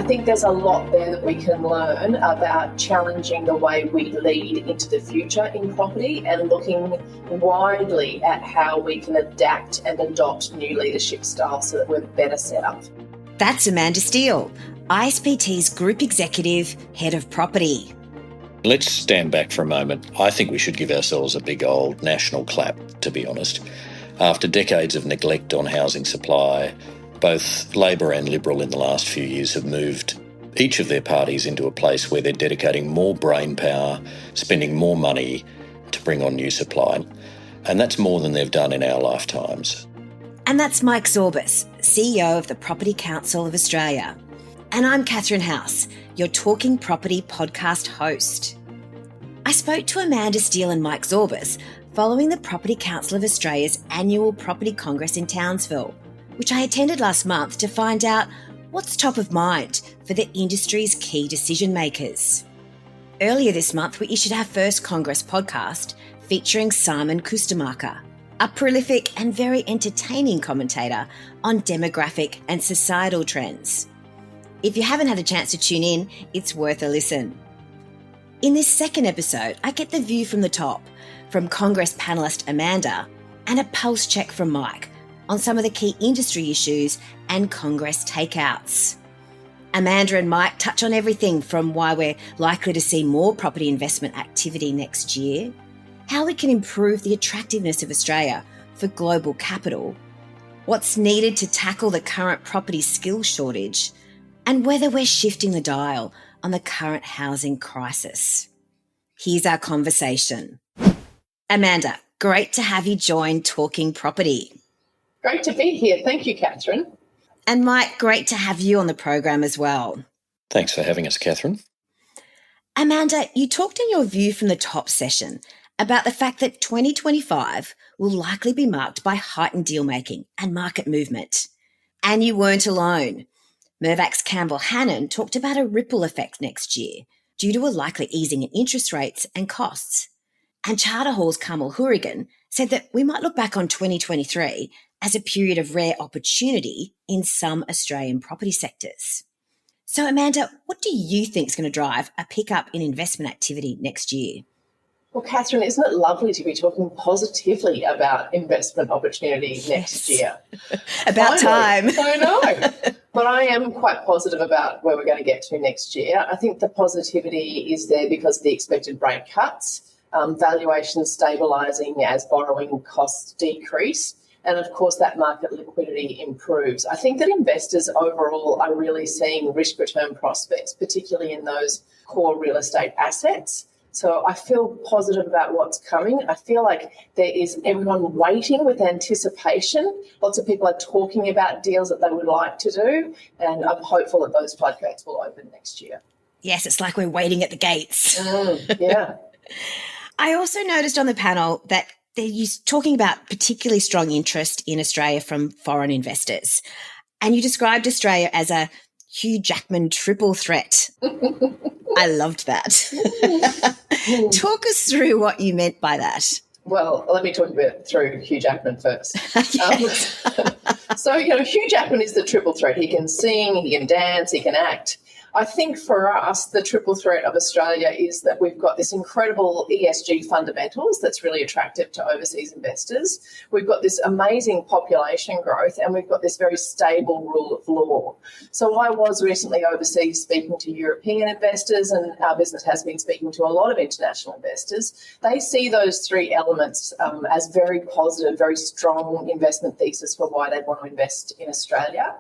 I think there's a lot there that we can learn about challenging the way we lead into the future in property and looking widely at how we can adapt and adopt new leadership styles so that we're better set up. That's Amanda Steele, ISPT's Group Executive, Head of Property. Let's stand back for a moment. I think we should give ourselves a big old national clap, to be honest. After decades of neglect on housing supply, both Labor and Liberal in the last few years have moved each of their parties into a place where they're dedicating more brain power, spending more money to bring on new supply. And that's more than they've done in our lifetimes. And that's Mike Zorba, CEO of the Property Council of Australia. And I'm Catherine House, your Talking Property podcast host. I spoke to Amanda Steele and Mike Zorba following the Property Council of Australia's annual Property Congress in Townsville, which I attended last month to find out what's top of mind for the industry's key decision makers. Earlier this month, we issued our first Congress podcast featuring Simon Kustamaka, a prolific and very entertaining commentator on demographic and societal trends. If you haven't had a chance to tune in, it's worth a listen. In this second episode, I get the view from the top, from Congress panelist Amanda, and a pulse check from Mike on some of the key industry issues and Congress takeouts. Amanda and Mike touch on everything from why we're likely to see more property investment activity next year, how we can improve the attractiveness of Australia for global capital, what's needed to tackle the current property skills shortage, and whether we're shifting the dial on the current housing crisis. Here's our conversation. Amanda, great to have you join Talking Property. Great to be here. Thank you, Catherine. And Mike, great to have you on the program as well. Thanks for having us, Catherine. Amanda, you talked in your view from the top session about the fact that 2025 will likely be marked by heightened deal-making and market movement. And you weren't alone. Mirvac's Campbell Hannon talked about a ripple effect next year due to a likely easing in interest rates and costs. And Charter Hall's Kamal Hourigan said that we might look back on 2023 as a period of rare opportunity in some Australian property sectors. So, Amanda, what do you think is going to drive a pickup in investment activity next year? Well, Catherine, isn't it lovely to be talking positively about investment opportunity next year? About Finally. time. I know. But I am quite positive about where we're going to get to next year. I think the positivity is there because of the expected rate cuts, valuations stabilising as borrowing costs decrease, and of course that market liquidity improves. I think that investors overall are really seeing risk-return prospects, particularly in those core real estate assets. So I feel positive about what's coming. I feel like there is everyone waiting with anticipation. Lots of people are talking about deals that they would like to do, and I'm hopeful that those floodgates will open next year. Yes, it's like we're waiting at the gates. Yeah. I also noticed on the panel that they're talking about particularly strong interest in Australia from foreign investors. And you described Australia as a Hugh Jackman triple threat. I loved that. Talk us through what you meant by that. Well, let me talk a bit through Hugh Jackman first. Yes. So, Hugh Jackman is the triple threat. He can sing, he can dance, he can act. I think for us, the triple threat of Australia is that we've got this incredible ESG fundamentals that's really attractive to overseas investors. We've got this amazing population growth, and we've got this very stable rule of law. So I was recently overseas speaking to European investors, and our business has been speaking to a lot of international investors. They see those three elements as very positive, very strong investment thesis for why they want to invest in Australia.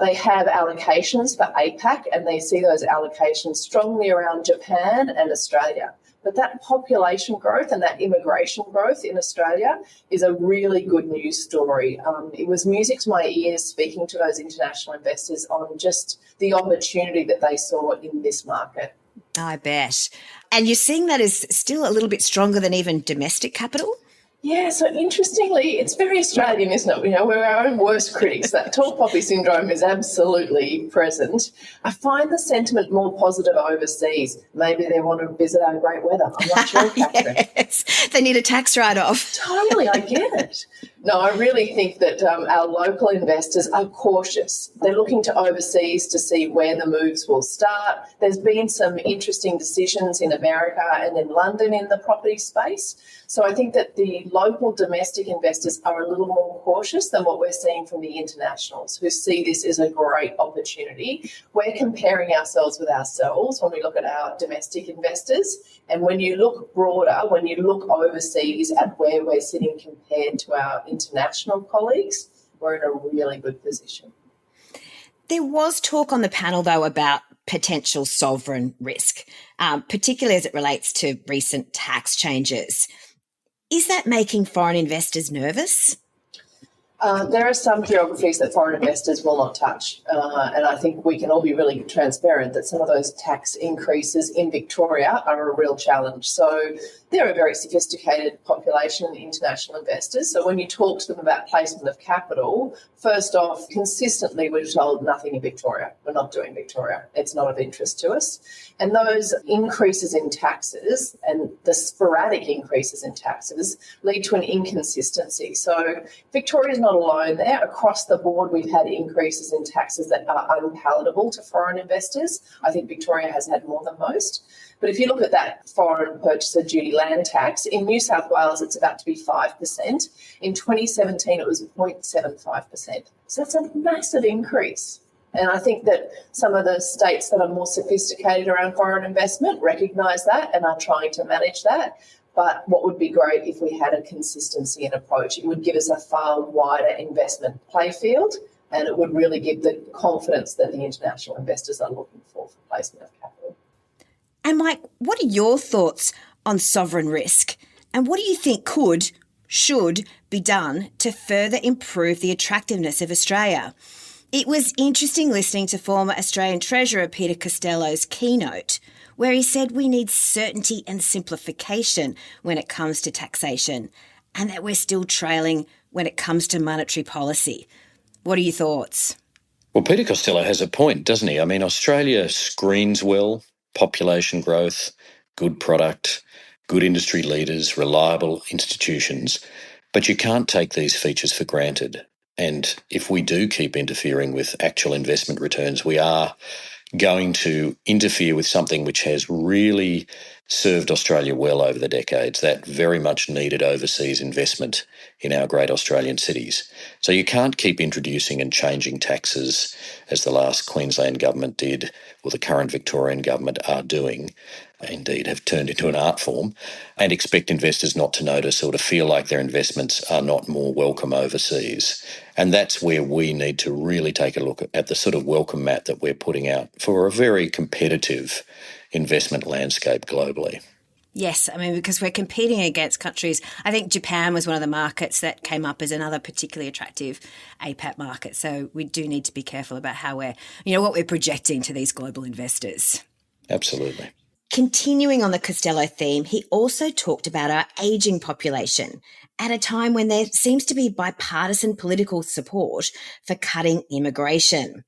They have allocations for APAC, and they see those allocations strongly around Japan and Australia. But that population growth and that immigration growth in Australia is a really good news story. It was music to my ears speaking to those international investors on just the opportunity that they saw in this market. I bet. And you're seeing that as still a little bit stronger than even domestic capital? Yeah, so interestingly, it's very Australian, isn't it? We're our own worst critics. That tall poppy syndrome is absolutely present. I find the sentiment more positive overseas. Maybe they want to visit our great weather. I'm not sure, Catherine. Yes, they need a tax write-off. Totally, I get it. No, I really think that our local investors are cautious. They're looking to overseas to see where the moves will start. There's been some interesting decisions in America and in London in the property space. So I think that the local domestic investors are a little more cautious than what we're seeing from the internationals, who see this as a great opportunity. We're comparing ourselves with ourselves when we look at our domestic investors. And when you look broader, when you look overseas at where we're sitting compared to our international colleagues, we're in a really good position. There was talk on the panel, though, about potential sovereign risk, particularly as it relates to recent tax changes. Is that making foreign investors nervous? There are some geographies that foreign investors will not touch, and I think we can all be really transparent that some of those tax increases in Victoria are a real challenge. So they're a very sophisticated population, international investors. So when you talk to them about placement of capital, first off, consistently we're told nothing in Victoria. We're not doing Victoria. It's not of interest to us. And those increases in taxes and the sporadic increases in taxes lead to an inconsistency. So Victoria's not alone there. Across the board, we've had increases in taxes that are unpalatable to foreign investors. I think Victoria has had more than most. But if you look at that foreign purchaser duty land tax, in New South Wales, it's about to be 5%. In 2017, it was 0.75%. So that's a massive increase. And I think that some of the states that are more sophisticated around foreign investment recognise that and are trying to manage that. But what would be great if we had a consistency in approach? It would give us a far wider investment playfield, and it would really give the confidence that the international investors are looking for placement of capital. And Mike, what are your thoughts on sovereign risk? And what do you think should be done to further improve the attractiveness of Australia? It was interesting listening to former Australian Treasurer Peter Costello's keynote, where he said we need certainty and simplification when it comes to taxation, and that we're still trailing when it comes to monetary policy. What are your thoughts? Well, Peter Costello has a point, doesn't he? I mean, Australia screens well, population growth, good product, good industry leaders, reliable institutions, but you can't take these features for granted. And if we do keep interfering with actual investment returns, we are going to interfere with something which has really served Australia well over the decades, that very much needed overseas investment in our great Australian cities. So you can't keep introducing and changing taxes as the last Queensland government did, or the current Victorian government are doing, indeed have turned into an art form, and expect investors not to notice or to feel like their investments are not more welcome overseas. And that's where we need to really take a look at the sort of welcome mat that we're putting out for a very competitive investment landscape globally. Yes, I mean, because we're competing against countries. I think Japan was one of the markets that came up as another particularly attractive APAC market. So we do need to be careful about how what we're projecting to these global investors. Absolutely. Continuing on the Costello theme, he also talked about our ageing population at a time when there seems to be bipartisan political support for cutting immigration.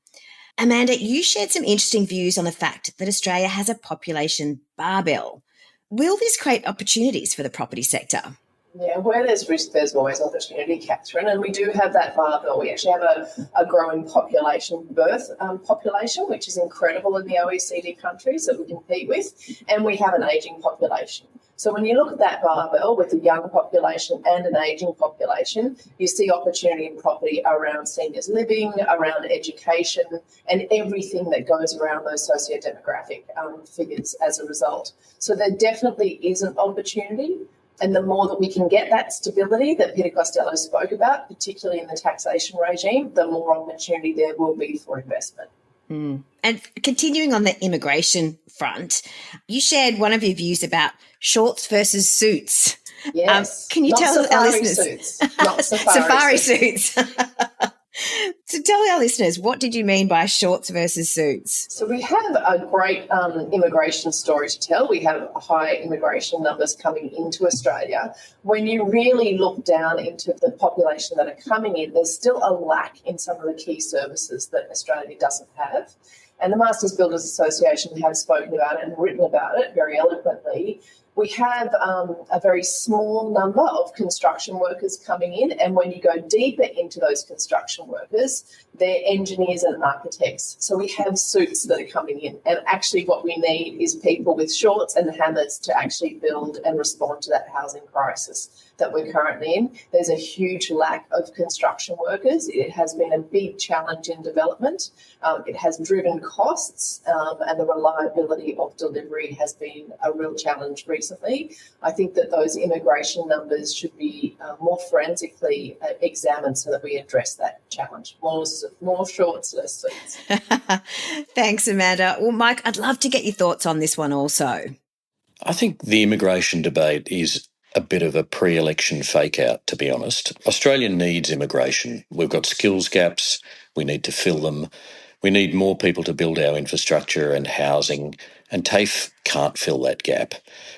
Amanda, you shared some interesting views on the fact that Australia has a population barbell. Will this create opportunities for the property sector? Yeah, where there's risk, there's always opportunity, Catherine, and we do have that barbell. We actually have a growing birth population, which is incredible in the OECD countries that we compete with, and we have an ageing population. So when you look at that barbell with a young population and an ageing population, you see opportunity in property around seniors living, around education, and everything that goes around those socio-demographic figures as a result. So there definitely is an opportunity. And the more that we can get that stability that Peter Costello spoke about, particularly in the taxation regime, the more opportunity there will be for investment. Mm. And continuing on the immigration front, you shared one of your views about shorts versus suits. Yes. Can you tell our listeners? Suits. Not safari suits. So tell our listeners, what did you mean by shorts versus suits? So we have a great immigration story to tell. We have high immigration numbers coming into Australia. When you really look down into the population that are coming in, there's still a lack in some of the key services that Australia doesn't have. And the Masters Builders Association have spoken about it and written about it very eloquently. We have a very small number of construction workers coming in, and when you go deeper into those construction workers, they're engineers and architects. So we have suits that are coming in, and actually what we need is people with shorts and hammers to actually build and respond to that housing crisis that we're currently in. There's a huge lack of construction workers. It has been a big challenge in development. It has driven costs, and the reliability of delivery has been a real challenge recently. I think that those immigration numbers should be more forensically examined so that we address that challenge. More shorts, less suits. Thanks, Amanda. Well, Mike, I'd love to get your thoughts on this one also. I think the immigration debate is a bit of a pre-election fake-out, to be honest. Australia needs immigration. We've got skills gaps. We need to fill them. We need more people to build our infrastructure and housing, and TAFE can't fill that gap.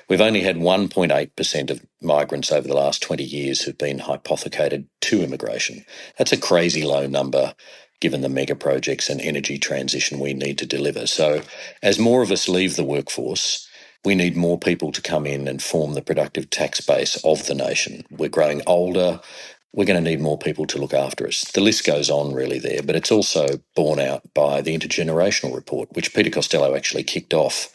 We've only had 1.8% of migrants over the last 20 years who've been hypothecated to immigration. That's a crazy low number given the mega projects and energy transition we need to deliver. So as more of us leave the workforce, we need more people to come in and form the productive tax base of the nation. We're growing older. We're going to need more people to look after us. The list goes on really there, but it's also borne out by the intergenerational report, which Peter Costello actually kicked off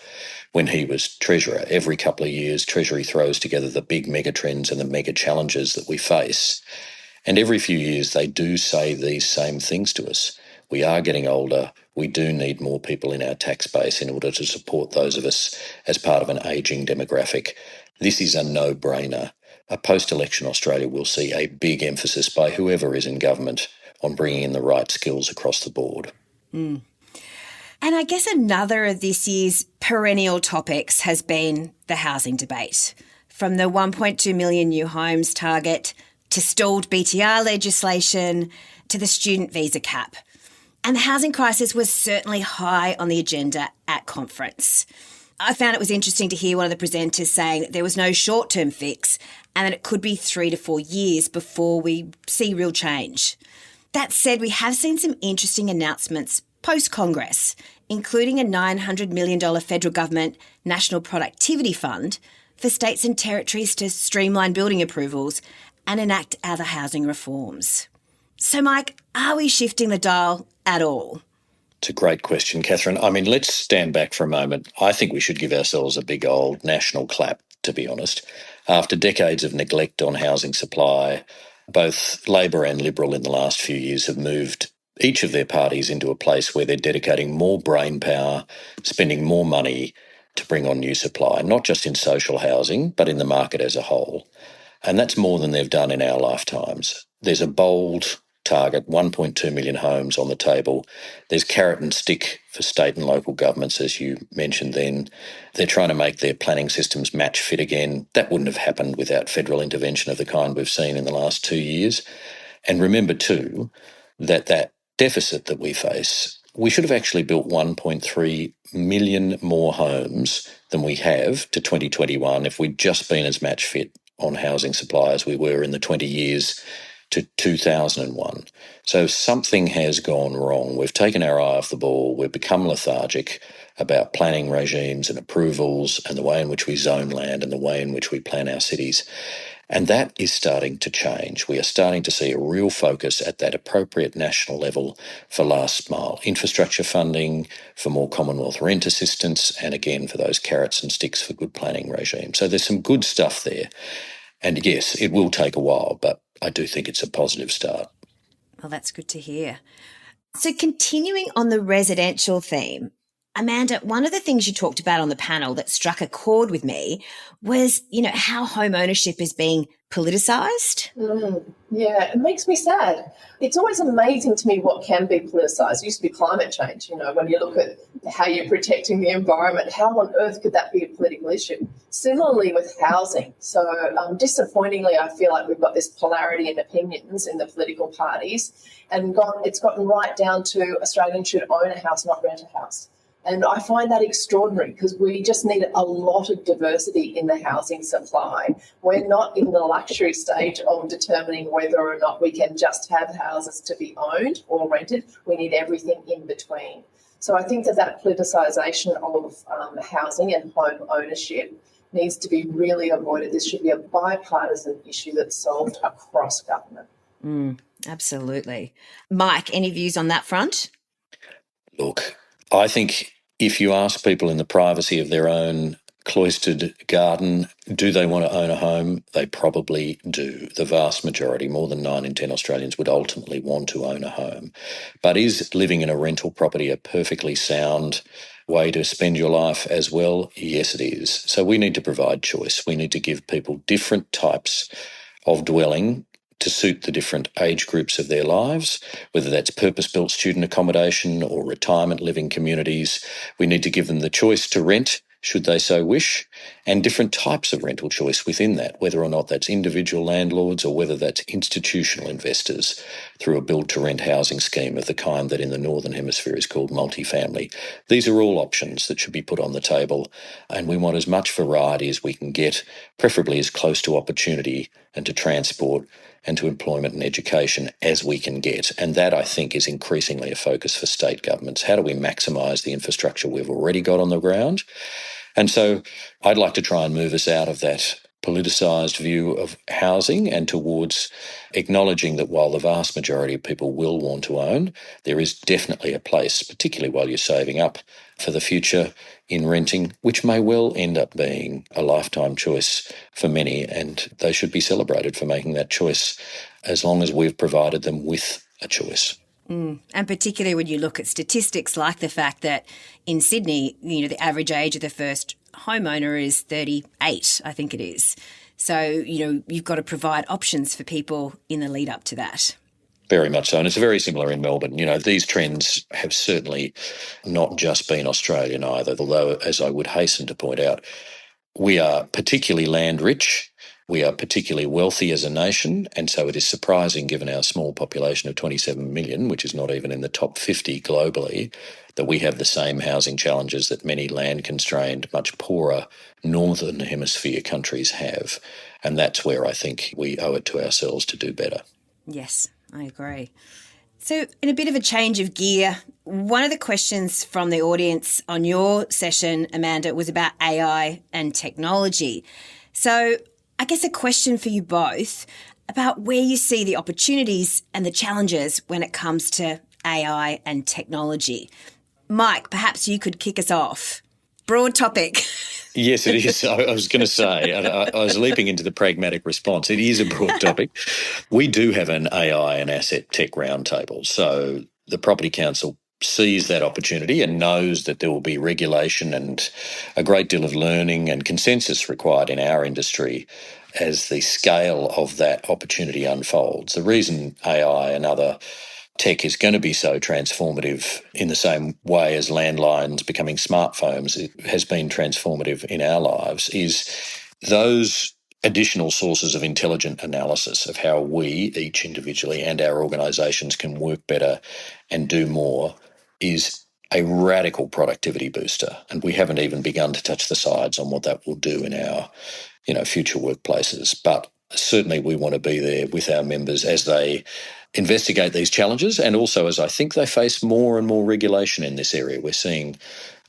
when he was Treasurer. Every couple of years, Treasury throws together the big mega trends and the mega challenges that we face. And every few years, they do say these same things to us. We are getting older. We do need more people in our tax base in order to support those of us as part of an ageing demographic. This is a no-brainer. A post-election Australia will see a big emphasis by whoever is in government on bringing in the right skills across the board. And I guess another of this year's perennial topics has been the housing debate. From the 1.2 million new homes target to stalled BTR legislation to the student visa cap. And the housing crisis was certainly high on the agenda at conference. I found it was interesting to hear one of the presenters saying that there was no short-term fix and that it could be 3 to 4 years before we see real change. That said, we have seen some interesting announcements post-Congress, including a $900 million federal government National Productivity Fund for states and territories to streamline building approvals and enact other housing reforms. So, Mike, are we shifting the dial at all? It's a great question, Catherine. I mean, let's stand back for a moment. I think we should give ourselves a big old national clap, to be honest. After decades of neglect on housing supply, both Labor and Liberal in the last few years have moved each of their parties into a place where they're dedicating more brain power, spending more money to bring on new supply, not just in social housing, but in the market as a whole. And that's more than they've done in our lifetimes. There's a bold target, 1.2 million homes on the table. There's carrot and stick for state and local governments, as you mentioned then. They're trying to make their planning systems match fit again. That wouldn't have happened without federal intervention of the kind we've seen in the last 2 years. And remember too, that deficit that we face, we should have actually built 1.3 million more homes than we have to 2021 if we'd just been as match fit on housing supply as we were in the 20 years to 2001. So something has gone wrong. We've taken our eye off the ball. We've become lethargic about planning regimes and approvals and the way in which we zone land and the way in which we plan our cities. And that is starting to change. We are starting to see a real focus at that appropriate national level for last mile infrastructure funding, for more Commonwealth rent assistance, and again for those carrots and sticks for good planning regimes. So there's some good stuff there. And yes, it will take a while, but I do think it's a positive start. Well, that's good to hear. So continuing on the residential theme, Amanda, one of the things you talked about on the panel that struck a chord with me was, how home ownership is being politicised. Yeah, it makes me sad. It's always amazing to me what can be politicised. It used to be climate change, when you look at how you're protecting the environment, how on earth could that be a political issue? Similarly with housing. So disappointingly, I feel like we've got this polarity in opinions in the political parties, and it's gotten right down to Australians should own a house, not rent a house. And I find that extraordinary because we just need a lot of diversity in the housing supply. We're not in the luxury stage of determining whether or not we can just have houses to be owned or rented. We need everything in between. So I think that politicisation of housing and home ownership needs to be really avoided. This should be a bipartisan issue that's solved across government. Absolutely. Mike, any views on that front? Look, I think if you ask people in the privacy of their own cloistered garden, do they want to own a home? They probably do. The vast majority, more than 9 in 10 Australians, would ultimately want to own a home. But is living in a rental property a perfectly sound way to spend your life as well? Yes, it is. So we need to provide choice. We need to give people different types of dwelling to suit the different age groups of their lives, whether that's purpose-built student accommodation or retirement living communities. We need to give them the choice to rent, should they so wish, and different types of rental choice within that, whether or not that's individual landlords or whether that's institutional investors through a build-to-rent housing scheme of the kind that in the Northern Hemisphere is called multifamily. These are all options that should be put on the table, and we want as much variety as we can get, preferably as close to opportunity and to transport and to employment and education as we can get. And that, I think, is increasingly a focus for state governments. How do we maximise the infrastructure we've already got on the ground? And so I'd like to try and move us out of that politicised view of housing and towards acknowledging that while the vast majority of people will want to own, there is definitely a place, particularly while you're saving up for the future, in renting, which may well end up being a lifetime choice for many, and they should be celebrated for making that choice as long as we've provided them with a choice. And particularly when you look at statistics like the fact that in Sydney, the average age of the first homeowner is 38, I think it is. So, you've got to provide options for people in the lead up to that. Very much so. And it's very similar in Melbourne. These trends have certainly not just been Australian either, although, as I would hasten to point out, we are particularly land rich. We are particularly wealthy as a nation, and so it is surprising, given our small population of 27 million, which is not even in the top 50 globally, that we have the same housing challenges that many land-constrained, much poorer Northern Hemisphere countries have. And that's where I think we owe it to ourselves to do better. Yes, I agree. So in a bit of a change of gear, one of the questions from the audience on your session, Amanda, was about AI and technology. So I guess a question for you both about where you see the opportunities and the challenges when it comes to AI and technology. Mike, perhaps you could kick us off. Broad topic. Yes, it is. I was going to say, I was leaping into the pragmatic response. It is a broad topic. We do have an AI and asset tech roundtable. So the Property Council sees that opportunity and knows that there will be regulation and a great deal of learning and consensus required in our industry as the scale of that opportunity unfolds. The reason AI and other tech is going to be so transformative in the same way as landlines becoming smartphones, it has been transformative in our lives, is those additional sources of intelligent analysis of how we, each individually and our organisations, can work better and do more is a radical productivity booster. And we haven't even begun to touch the sides on what that will do in our, future workplaces. But certainly we want to be there with our members as they investigate these challenges, and also as I think they face more and more regulation in this area. We're seeing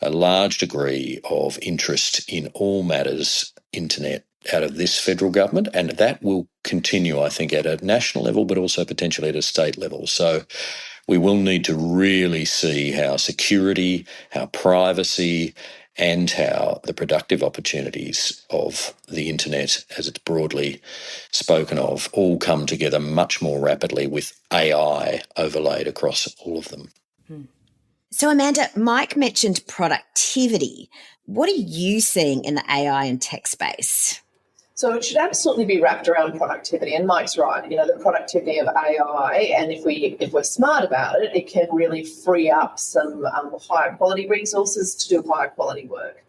a large degree of interest in all matters internet out of this federal government, and that will continue, I think, at a national level, but also potentially at a state level. So we will need to really see how security, how privacy, and how the productive opportunities of the internet, as it's broadly spoken of, all come together much more rapidly with AI overlaid across all of them. So, Amanda, Mike mentioned productivity. What are you seeing in the AI and tech space? So it should absolutely be wrapped around productivity, and Mike's right. The productivity of AI, and if we're smart about it, it can really free up some higher quality resources to do higher quality work.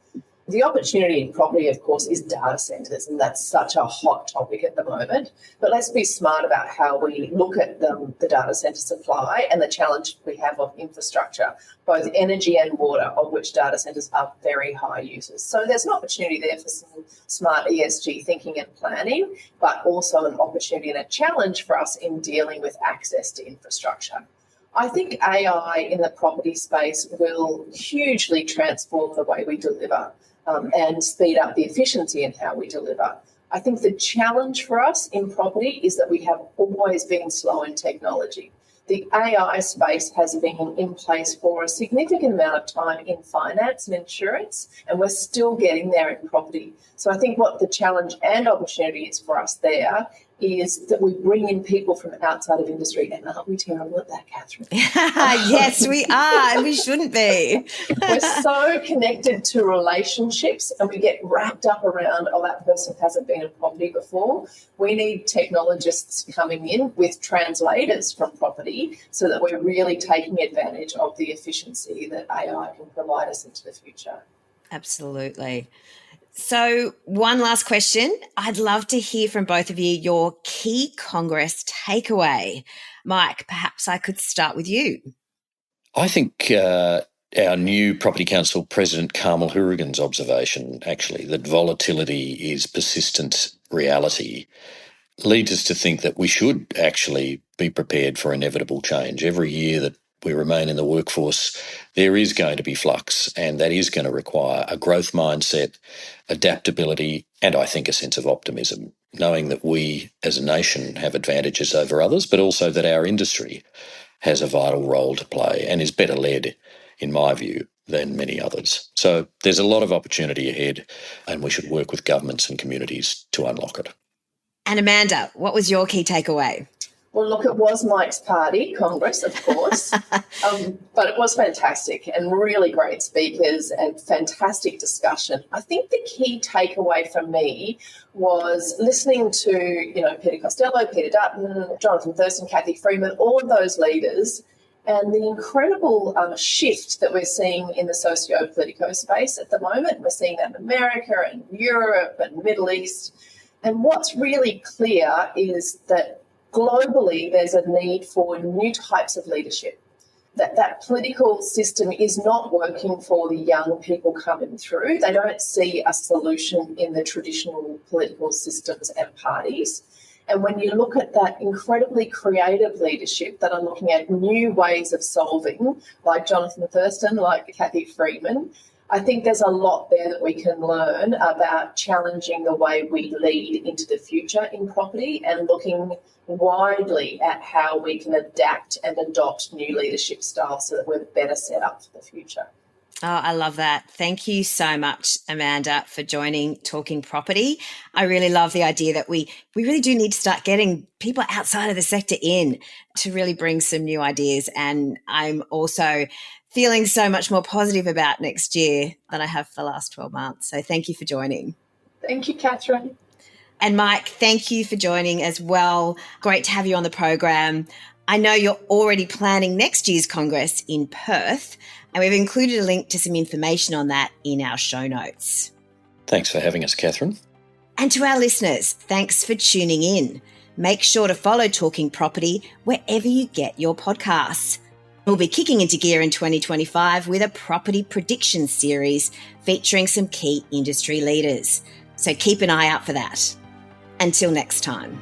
The opportunity in property, of course, is data centres, and that's such a hot topic at the moment. But let's be smart about how we look at the data centre supply and the challenge we have of infrastructure, both energy and water, of which data centres are very high users. So there's an opportunity there for some smart ESG thinking and planning, but also an opportunity and a challenge for us in dealing with access to infrastructure. I think AI in the property space will hugely transform the way we deliver and speed up the efficiency in how we deliver. I think the challenge for us in property is that we have always been slow in technology. The AI space has been in place for a significant amount of time in finance and insurance, and we're still getting there in property. So I think what the challenge and opportunity is for us there is that we bring in people from outside of industry. And aren't we terrible at that, Catherine? Yes, we are, and we shouldn't be. We're so connected to relationships and we get wrapped up around, oh, that person hasn't been in property before. We need technologists coming in with translators from property so that we're really taking advantage of the efficiency that AI can provide us into the future. Absolutely. So one last question. I'd love to hear from both of you your key Congress takeaway. Mike, perhaps I could start with you. I think our new Property Council President, Carmel Hourigan's observation, actually, that volatility is persistent reality, leads us to think that we should actually be prepared for inevitable change. Every year that we remain in the workforce, there is going to be flux, and that is going to require a growth mindset, adaptability, and I think a sense of optimism, knowing that we as a nation have advantages over others, but also that our industry has a vital role to play and is better led, in my view, than many others. So there's a lot of opportunity ahead, and we should work with governments and communities to unlock it. And Amanda, what was your key takeaway? Well, look, it was Mike's party, Congress, of course, but it was fantastic and really great speakers and fantastic discussion. I think the key takeaway for me was listening to, Peter Costello, Peter Dutton, Jonathan Thurston, Kathy Freeman, all of those leaders, and the incredible shift that we're seeing in the socio-political space at the moment. We're seeing that in America and Europe and Middle East. And what's really clear is that globally, there's a need for new types of leadership. That political system is not working for the young people coming through. They don't see a solution in the traditional political systems and parties. And when you look at that incredibly creative leadership that are looking at new ways of solving, like Jonathan Thurston, like Kathy Freeman, I think there's a lot there that we can learn about challenging the way we lead into the future in property and looking widely at how we can adapt and adopt new leadership styles so that we're better set up for the future. Oh, I love that. Thank you so much, Amanda, for joining Talking Property. I really love the idea that we really do need to start getting people outside of the sector in to really bring some new ideas. And I'm also feeling so much more positive about next year than I have for the last 12 months. So thank you for joining. Thank you, Catherine. And Mike, thank you for joining as well. Great to have you on the program. I know you're already planning next year's Congress in Perth, and we've included a link to some information on that in our show notes. Thanks for having us, Catherine. And to our listeners, thanks for tuning in. Make sure to follow Talking Property wherever you get your podcasts. We'll be kicking into gear in 2025 with a property prediction series featuring some key industry leaders. So keep an eye out for that. Until next time.